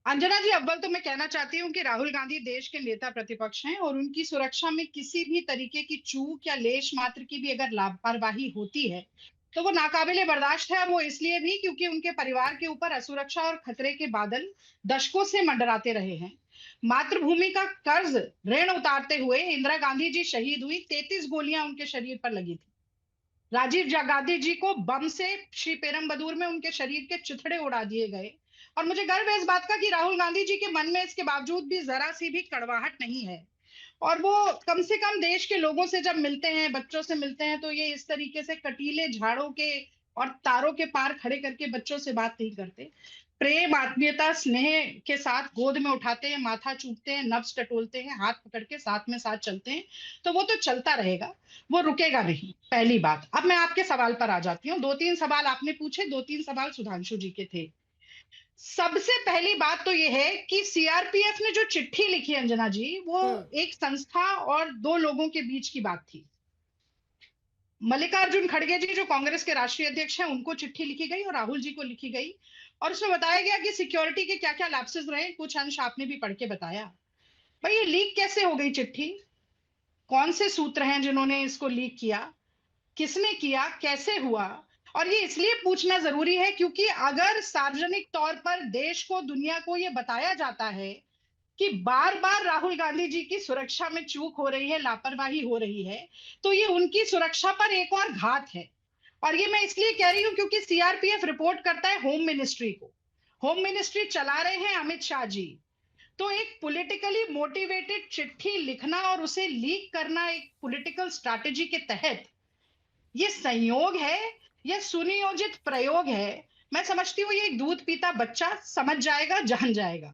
अंजना जी, अव्वल तो मैं कहना चाहती हूँ कि राहुल गांधी देश के नेता प्रतिपक्ष हैं और उनकी सुरक्षा में किसी भी तरीके की चूक या लेश मात्र की भी अगर लापरवाही होती है तो वो नाकाबिले बर्दाश्त है। और वो इसलिए भी क्योंकि उनके परिवार के ऊपर असुरक्षा और खतरे के बादल दशकों से मंडराते रहे हैं। मातृभूमि का कर्ज ऋण उतारते हुए इंदिरा गांधी जी शहीद हुई, 33 गोलियां उनके शरीर पर लगी थी। गांधी जी को बम से श्री पेरम्बदूर में उनके शरीर के चिथड़े उड़ा दिए गए। और मुझे गर्व है इस बात का कि राहुल गांधी जी के मन में इसके बावजूद भी जरा सी भी कड़वाहट नहीं है। और वो कम से कम देश के लोगों से जब मिलते हैं, बच्चों से मिलते हैं, तो ये इस तरीके से कटीले झाड़ों के और तारों के पार खड़े करके बच्चों से बात नहीं करते। प्रेम, आत्मीयता, स्नेह के साथ गोद में उठाते हैं, माथा चूमते हैं, नब्ज टटोलते हैं, हाथ पकड़ के साथ में साथ चलते हैं। तो वो तो चलता रहेगा, वो रुकेगा नहीं। पहली बात। अब मैं आपके सवाल पर आ जाती हूँ। दो तीन सवाल आपने पूछे, दो तीन सवाल सुधांशु जी के थे। सबसे पहली बात तो ये है कि सीआरपीएफ ने जो चिट्ठी लिखी अंजना जी, वो हुँ। एक संस्था और दो लोगों के बीच की बात थी। मल्लिकार्जुन खड़गे जी जो कांग्रेस के राष्ट्रीय अध्यक्ष हैं, उनको चिट्ठी लिखी गई और राहुल जी को लिखी गई। और उसमें बताया गया कि सिक्योरिटी के क्या क्या लैप्सेस रहे, कुछ अंश आपने भी पढ़ के बताया। भाई, ये लीक कैसे हो गई चिट्ठी? कौन से सूत्र हैं जिन्होंने इसको लीक किया? किसने किया? कैसे हुआ? और ये इसलिए पूछना जरूरी है क्योंकि अगर सार्वजनिक तौर पर देश को, दुनिया को ये बताया जाता है कि बार बार राहुल गांधी जी की सुरक्षा में चूक हो रही है, लापरवाही हो रही है, तो ये उनकी सुरक्षा पर एक और घात है। और ये मैं इसलिए कह रही हूं क्योंकि सीआरपीएफ रिपोर्ट करता है होम मिनिस्ट्री को। होम मिनिस्ट्री चला रहे हैं अमित शाह जी। तो एक पॉलिटिकली मोटिवेटेड चिट्ठी लिखना और उसे लीक करना एक पॉलिटिकल स्ट्रैटेजी के तहत, ये संयोग है या सुनियोजित प्रयोग है? मैं समझती हूँ ये एक दूध पीता बच्चा समझ जाएगा, जान जाएगा।